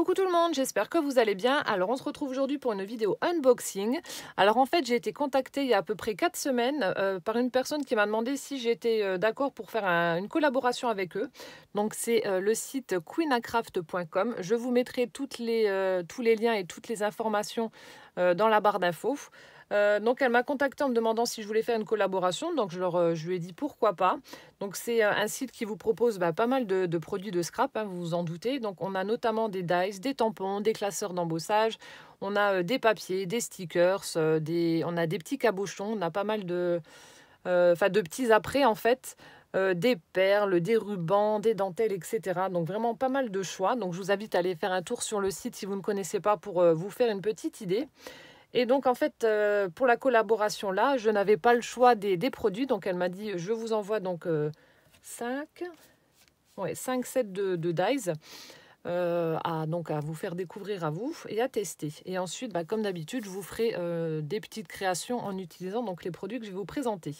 Coucou tout le monde, j'espère que vous allez bien. Alors on se retrouve aujourd'hui pour une vidéo unboxing. Alors en fait j'ai été contactée il y a à peu près 4 semaines par une personne qui m'a demandé si j'étais d'accord pour faire une collaboration avec eux. Donc c'est le site queenacraft.com. Je vous mettrai tous les liens et toutes les informations dans la barre d'infos. Donc elle m'a contacté en me demandant si je voulais faire une collaboration, donc je lui ai dit pourquoi pas. Donc c'est un site qui vous propose pas mal de produits de scrap, hein, vous vous en doutez. Donc on a notamment des dies, des tampons, des classeurs d'embossage, on a des papiers, des stickers, on a des petits cabochons, on a pas mal de petits apprêts en fait. Des perles, des rubans, des dentelles, etc. Donc vraiment pas mal de choix. Donc je vous invite à aller faire un tour sur le site si vous ne connaissez pas pour vous faire une petite idée. Et donc, en fait, pour la collaboration là, je n'avais pas le choix des produits. Donc, elle m'a dit, je vous envoie donc 5 sets de dies à vous faire découvrir à vous et à tester. Et ensuite, comme d'habitude, je vous ferai des petites créations en utilisant donc les produits que je vais vous présenter.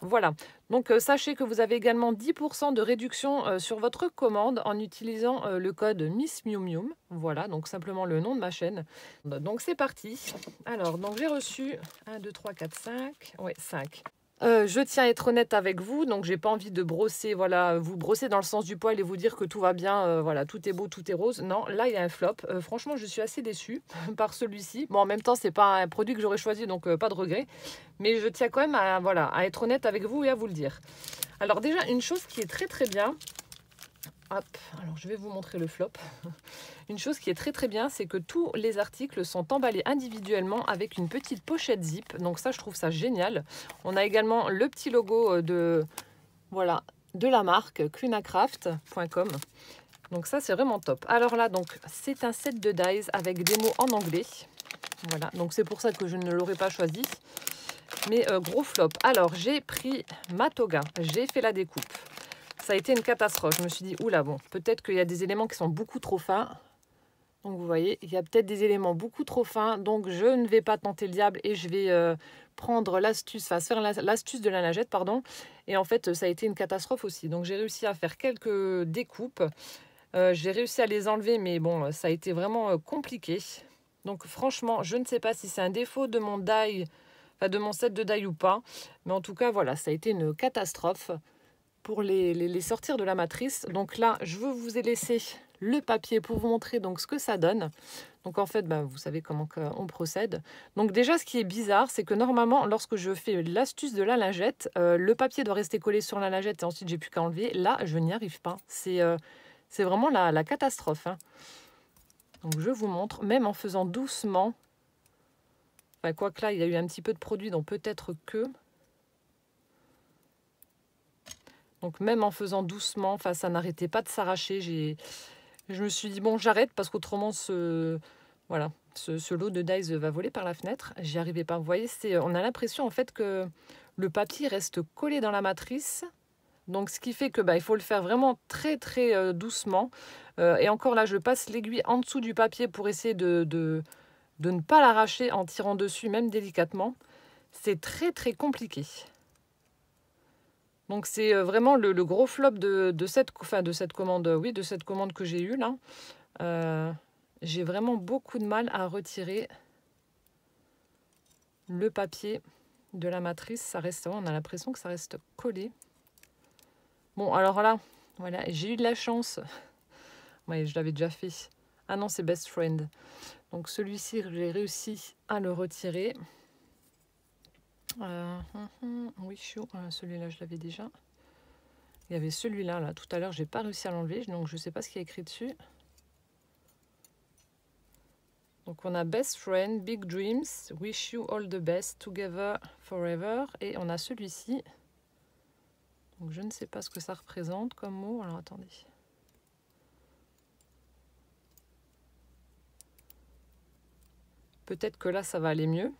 Voilà, donc sachez que vous avez également 10% de réduction sur votre commande en utilisant le code Miss Mium Mium. Voilà, donc simplement le nom de ma chaîne. Donc c'est parti. Alors, donc j'ai reçu 1, 2, 3, 4, 5. Ouais, 5. Je tiens à être honnête avec vous, donc j'ai pas envie de brosser, voilà, vous brosser dans le sens du poil et vous dire que tout va bien, voilà, tout est beau, tout est rose. Non, là il y a un flop. Franchement, je suis assez déçue par celui-ci. Bon, en même temps, c'est pas un produit que j'aurais choisi, donc pas de regret. Mais je tiens quand même à être honnête avec vous et à vous le dire. Alors déjà, une chose qui est très très bien. Hop, alors je vais vous montrer le flop. Une chose qui est très très bien, c'est que tous les articles sont emballés individuellement avec une petite pochette zip. Donc ça, je trouve ça génial. On a également le petit logo de la marque queenacraft.com. Donc ça, c'est vraiment top. Alors là, donc c'est un set de dies avec des mots en anglais. Voilà, donc c'est pour ça que je ne l'aurais pas choisi. Mais gros flop. Alors, j'ai pris ma toga, j'ai fait la découpe. Ça a été une catastrophe. Je me suis dit, oula, bon, peut-être qu'il y a des éléments qui sont beaucoup trop fins. Donc, vous voyez, il y a peut-être des éléments beaucoup trop fins. Donc, je ne vais pas tenter le diable et je vais prendre l'astuce, enfin, faire l'astuce de la lingette, pardon. Et en fait, ça a été une catastrophe aussi. Donc, j'ai réussi à faire quelques découpes. J'ai réussi à les enlever, mais bon, ça a été vraiment compliqué. Donc, franchement, je ne sais pas si c'est un défaut de mon die, enfin, de mon set de die ou pas. Mais en tout cas, voilà, ça a été une catastrophe pour les sortir de la matrice. Donc là, je vous ai laissé le papier pour vous montrer donc ce que ça donne. Donc en fait, vous savez comment on procède. Donc déjà, ce qui est bizarre, c'est que normalement, lorsque je fais l'astuce de la lingette, le papier doit rester collé sur la lingette et ensuite j'ai plus qu'à enlever. Là, je n'y arrive pas. C'est vraiment la catastrophe, hein. Donc je vous montre, même en faisant doucement. Enfin, quoique là, il y a eu un petit peu de produit, donc peut-être que... Donc même en faisant doucement, enfin, ça n'arrêtait pas de s'arracher. Je me suis dit, bon, j'arrête parce qu'autrement, ce lot de dies va voler par la fenêtre. J'y arrivais pas. Vous voyez, on a l'impression en fait que le papier reste collé dans la matrice. Donc ce qui fait que il faut le faire vraiment très très doucement. Et encore là, je passe l'aiguille en dessous du papier pour essayer de ne pas l'arracher en tirant dessus, même délicatement. C'est très très compliqué. Donc c'est vraiment le gros flop de cette commande, oui, de cette commande que j'ai eue là. J'ai vraiment beaucoup de mal à retirer le papier de la matrice. Ça reste, on a l'impression que ça reste collé. Bon, alors là, voilà, j'ai eu de la chance. Ouais, je l'avais déjà fait. Ah non, c'est Best Friend. Donc celui-ci, j'ai réussi à le retirer. Oui, celui-là, je l'avais déjà. Il y avait celui-là, là, tout à l'heure, j'ai pas réussi à l'enlever, donc je sais pas ce qu'il y a écrit dessus. Donc on a Best Friend, Big Dreams, Wish You All the Best, Together Forever. Et on a celui-ci. Donc je ne sais pas ce que ça représente comme mot. Alors attendez. Peut-être que là, ça va aller mieux.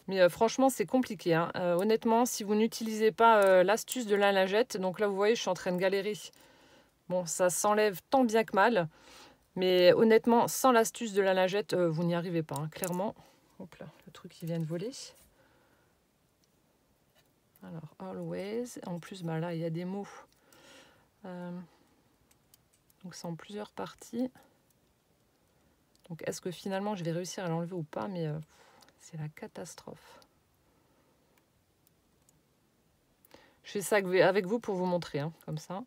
Mais franchement, c'est compliqué, hein. Honnêtement, si vous n'utilisez pas l'astuce de la lingette, donc là, vous voyez, je suis en train de galérer. Bon, ça s'enlève tant bien que mal. Mais honnêtement, sans l'astuce de la lingette, vous n'y arrivez pas, hein, clairement. Hop là, le truc qui vient de voler. Alors, always. En plus, là, il y a des mots. Donc, c'est en plusieurs parties. Donc est-ce que finalement je vais réussir à l'enlever ou pas? Mais c'est la catastrophe. Je fais ça avec vous pour vous montrer, hein, comme ça.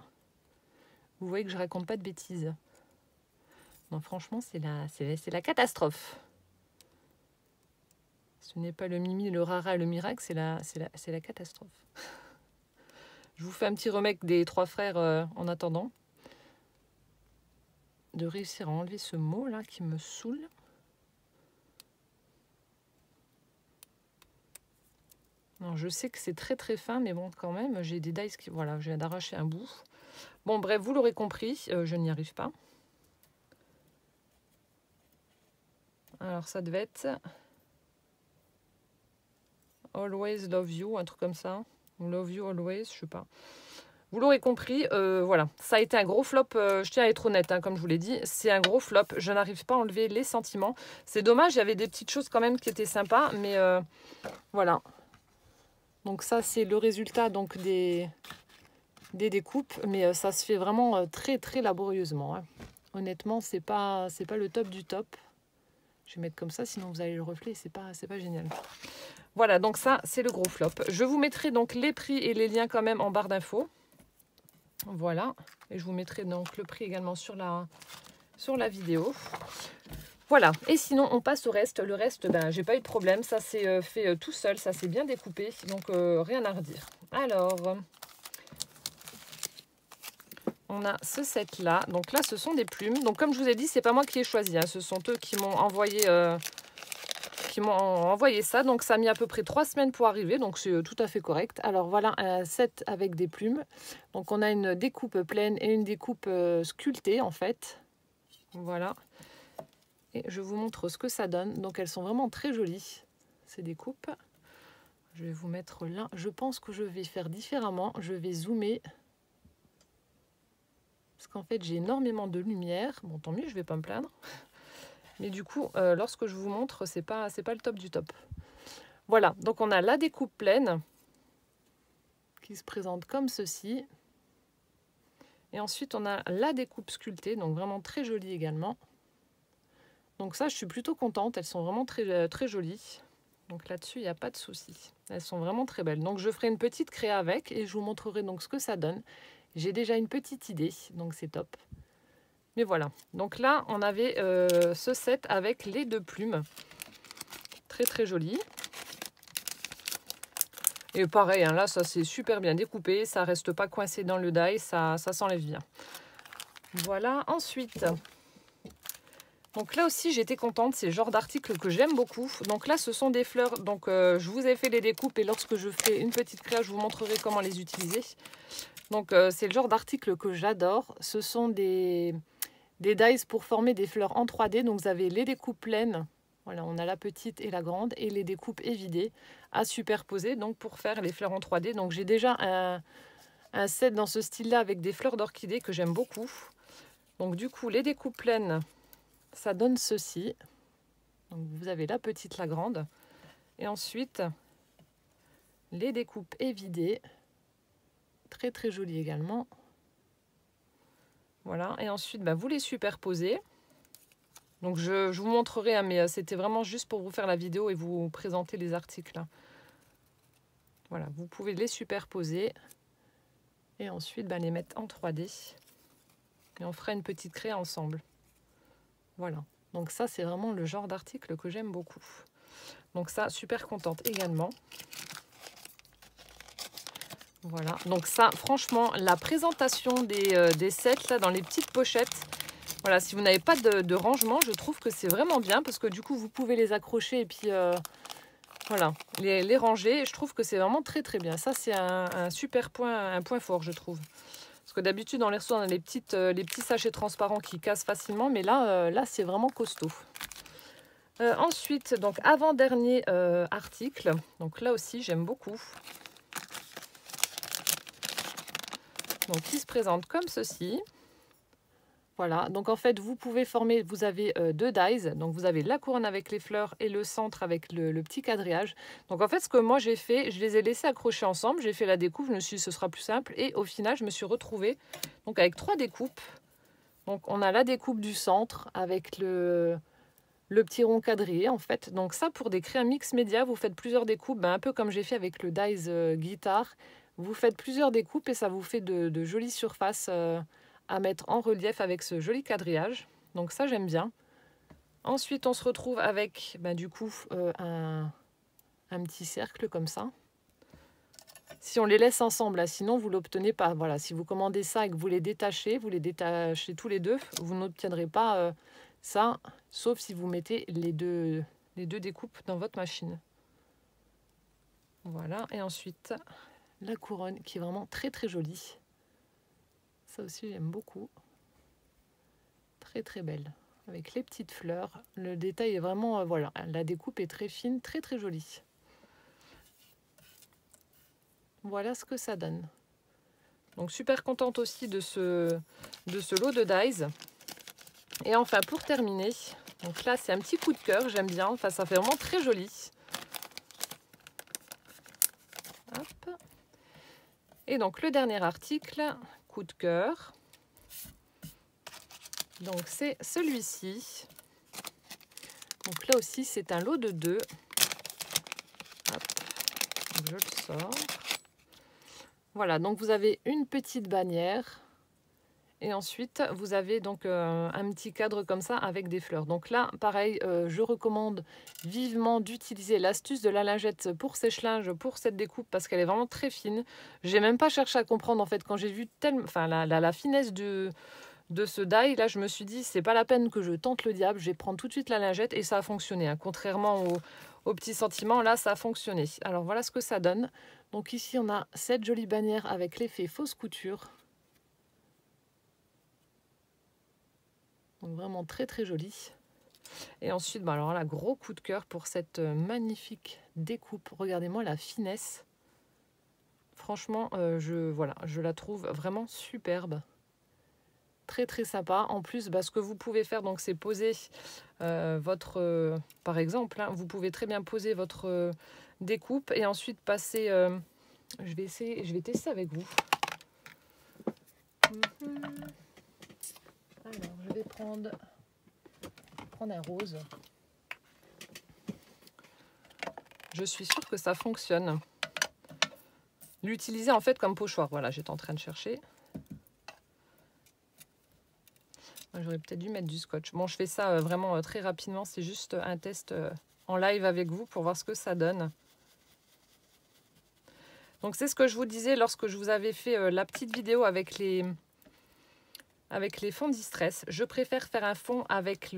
Vous voyez que je raconte pas de bêtises. Non, franchement, c'est la catastrophe. Ce n'est pas le mimi, le rara et le miracle, c'est la catastrophe. Je vous fais un petit remake des trois frères en attendant. De réussir à enlever ce mot là qui me saoule. Non, je sais que c'est très très fin, mais bon, quand même, j'ai des dies qui... Voilà, je viens d'arracher un bout. Bon, bref, vous l'aurez compris, je n'y arrive pas. Alors, ça devait être... Always love you, un truc comme ça. Ou love you always, je sais pas. Vous l'aurez compris, voilà. Ça a été un gros flop, je tiens à être honnête, hein, comme je vous l'ai dit. C'est un gros flop, je n'arrive pas à enlever les sentiments. C'est dommage, il y avait des petites choses quand même qui étaient sympas, mais voilà. Donc ça, c'est le résultat donc des découpes, mais ça se fait vraiment très très laborieusement, hein. Honnêtement, c'est pas le top du top. Je vais mettre comme ça, sinon vous avez le reflet, c'est pas génial. Voilà, donc ça, c'est le gros flop. Je vous mettrai donc les prix et les liens quand même en barre d'infos. Voilà, et je vous mettrai donc le prix également sur la vidéo. Voilà, et sinon on passe au reste. Le reste, ben, j'ai pas eu de problème, ça s'est fait tout seul, ça s'est bien découpé, donc rien à redire. Alors, on a ce set là, donc là ce sont des plumes. Donc comme je vous ai dit, c'est pas moi qui ai choisi, hein. Ce sont eux qui m'ont envoyé ça. Donc ça a mis à peu près 3 semaines pour arriver, donc c'est tout à fait correct. Alors voilà un set avec des plumes. Donc on a une découpe pleine et une découpe sculptée en fait. Voilà. Et je vous montre ce que ça donne. Donc elles sont vraiment très jolies, ces découpes. Je vais vous mettre là. Je pense que je vais faire différemment. Je vais zoomer. Parce qu'en fait, j'ai énormément de lumière. Bon, tant mieux, je ne vais pas me plaindre. Mais du coup, lorsque je vous montre, c'est pas le top du top. Voilà, donc on a la découpe pleine qui se présente comme ceci. Et ensuite, on a la découpe sculptée, donc vraiment très jolie également. Donc ça, je suis plutôt contente. Elles sont vraiment très, très jolies. Donc là-dessus, il n'y a pas de souci. Elles sont vraiment très belles. Donc je ferai une petite créa avec et je vous montrerai donc ce que ça donne. J'ai déjà une petite idée, donc c'est top. Mais voilà. Donc là, on avait ce set avec les 2 plumes. Très très joli. Et pareil, hein, là, ça c'est super bien découpé. Ça reste pas coincé dans le die. Ça s'enlève bien. Voilà. Ensuite... Donc là aussi, j'étais contente, c'est le genre d'article que j'aime beaucoup. Donc là, ce sont des fleurs. Donc je vous ai fait les découpes et lorsque je fais une petite créa, je vous montrerai comment les utiliser. Donc c'est le genre d'article que j'adore. Ce sont des dies pour former des fleurs en 3D. Donc vous avez les découpes pleines. Voilà, on a la petite et la grande. Et les découpes évidées à superposer donc pour faire les fleurs en 3D. Donc j'ai déjà un set dans ce style-là avec des fleurs d'orchidée que j'aime beaucoup. Donc du coup, les découpes pleines... Ça donne ceci. Donc vous avez la petite, la grande. Et ensuite, les découpes évidées. Très très jolies également. Voilà. Et ensuite, bah, vous les superposez. Donc je vous montrerai, hein, mais c'était vraiment juste pour vous faire la vidéo et vous présenter les articles. Voilà, vous pouvez les superposer. Et ensuite, bah, les mettre en 3D. Et on fera une petite créa ensemble. Voilà, donc ça c'est vraiment le genre d'article que j'aime beaucoup. Donc ça, super contente également. Voilà, donc ça franchement, la présentation des sets là dans les petites pochettes. Voilà, si vous n'avez pas de rangement, je trouve que c'est vraiment bien parce que du coup vous pouvez les accrocher et puis voilà, les ranger. Je trouve que c'est vraiment très très bien. Ça c'est un super point, un point fort je trouve. Parce que d'habitude, dans les restos, on a les petits sachets transparents qui cassent facilement. Mais là, c'est vraiment costaud. Ensuite, donc avant-dernier article. Donc là aussi, j'aime beaucoup. Donc, qui se présente comme ceci. Voilà, donc en fait, vous pouvez former, vous avez 2 dies. Donc, vous avez la couronne avec les fleurs et le centre avec le petit quadrillage. Donc, en fait, ce que moi, j'ai fait, je les ai laissés accrocher ensemble. J'ai fait la découpe, je me suis dit, ce sera plus simple. Et au final, je me suis retrouvée donc, avec 3 découpes. Donc, on a la découpe du centre avec le le petit rond quadrillé en fait. Donc ça, pour créer un mix média, vous faites plusieurs découpes, un peu comme j'ai fait avec le Dies Guitar. Vous faites plusieurs découpes et ça vous fait de jolies surfaces à mettre en relief avec ce joli quadrillage. Donc ça, j'aime bien. Ensuite, on se retrouve avec du coup un petit cercle comme ça. Si on les laisse ensemble, là, sinon vous ne l'obtenez pas. Voilà, si vous commandez ça et que vous les détachez tous les deux, vous n'obtiendrez pas ça, sauf si vous mettez les deux découpes dans votre machine. Voilà, et ensuite la couronne qui est vraiment très très jolie. Ça aussi j'aime beaucoup. Très très belle. Avec les petites fleurs. Le détail est vraiment, voilà, la découpe est très fine, très très jolie. Voilà ce que ça donne. Donc super contente aussi de ce lot de dies. Et enfin pour terminer, donc là c'est un petit coup de cœur, j'aime bien, enfin ça fait vraiment très joli. Hop. Et donc le dernier article, coup de cœur. Donc c'est celui-ci. Donc là aussi c'est un lot de 2. Hop. Donc, je le sors. Voilà, donc vous avez une petite bannière. Et ensuite, vous avez donc un petit cadre comme ça avec des fleurs. Donc là, pareil, je recommande vivement d'utiliser l'astuce de la lingette pour sèche-linge pour cette découpe parce qu'elle est vraiment très fine. J'ai même pas cherché à comprendre en fait quand j'ai vu la finesse de ce die. Là, je me suis dit, c'est pas la peine que je tente le diable. Je vais prendre tout de suite la lingette et ça a fonctionné. Hein. Contrairement au petit sentiment, là, ça a fonctionné. Alors voilà ce que ça donne. Donc ici, on a cette jolie bannière avec l'effet fausse couture. Donc vraiment très très joli. Et ensuite, alors là, gros coup de cœur pour cette magnifique découpe. Regardez-moi la finesse. Franchement, je la trouve vraiment superbe. Très très sympa. En plus, ce que vous pouvez faire, donc c'est poser votre... par exemple, hein, vous pouvez très bien poser votre découpe et ensuite passer... je vais tester avec vous. Alors, je vais prendre un rose. Je suis sûre que ça fonctionne. L'utiliser en fait comme pochoir. Voilà, j'étais en train de chercher. J'aurais peut-être dû mettre du scotch. Bon, je fais ça vraiment très rapidement. C'est juste un test en live avec vous pour voir ce que ça donne. Donc, c'est ce que je vous disais lorsque je vous avais fait la petite vidéo avec les fonds distress. Je préfère faire un fond avec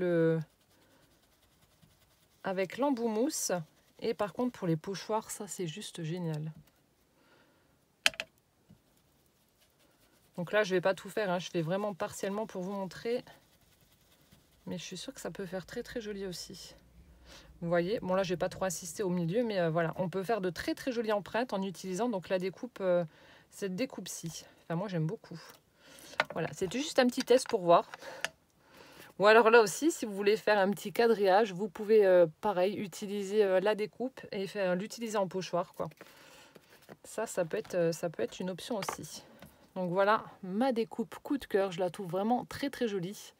l'embout mousse. Et par contre, pour les pochoirs, ça, c'est juste génial. Donc là, je ne vais pas tout faire. Hein. Je fais vraiment partiellement pour vous montrer. Mais je suis sûre que ça peut faire très, très joli aussi. Vous voyez, bon là, je ne vais pas trop insister au milieu. Mais voilà, on peut faire de très, très jolies empreintes en utilisant donc la découpe, cette découpe-ci. Enfin, moi, j'aime beaucoup. Voilà, c'était juste un petit test pour voir. Ou alors là aussi, si vous voulez faire un petit quadrillage, vous pouvez, pareil, utiliser la découpe et l'utiliser en pochoir, quoi. Ça peut être une option aussi. Donc voilà, ma découpe coup de cœur. Je la trouve vraiment très très jolie,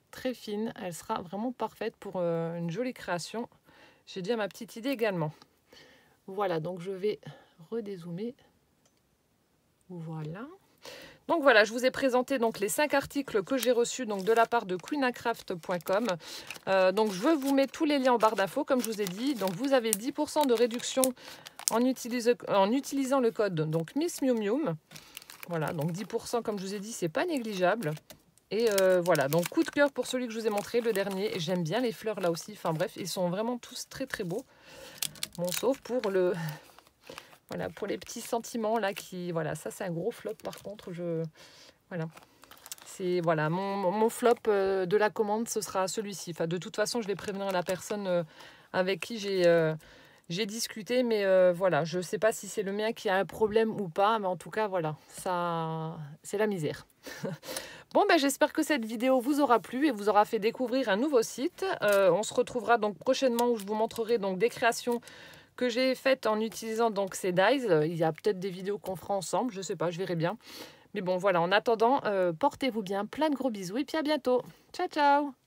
très fine. Elle sera vraiment parfaite pour une jolie création. J'ai déjà ma petite idée également. Voilà, donc je vais redézoomer. Voilà. Donc voilà, je vous ai présenté donc les 5 articles que j'ai reçus donc de la part de queenacraft.com. Donc je vous mets tous les liens en barre d'infos comme je vous ai dit. Donc vous avez 10% de réduction en utilisant le code donc Miss Miu Miu. Voilà, donc 10% comme je vous ai dit, c'est pas négligeable. Et voilà, donc coup de cœur pour celui que je vous ai montré, le dernier. J'aime bien les fleurs là aussi. Enfin bref, ils sont vraiment tous très très beaux. Bon, sauf pour voilà, pour les petits sentiments là qui... Voilà, ça c'est un gros flop par contre. Voilà. C'est voilà, mon flop de la commande, ce sera celui-ci. Enfin, de toute façon, je vais prévenir la personne avec qui j'ai discuté. Mais voilà, je ne sais pas si c'est le mien qui a un problème ou pas. Mais en tout cas, voilà, ça, c'est la misère. Bon, j'espère que cette vidéo vous aura plu et vous aura fait découvrir un nouveau site. On se retrouvera donc prochainement où je vous montrerai donc des créations que j'ai faites en utilisant donc ces dies. Il y a peut-être des vidéos qu'on fera ensemble, je ne sais pas, je verrai bien. Mais bon, voilà, en attendant, portez-vous bien, plein de gros bisous et puis à bientôt. Ciao, ciao!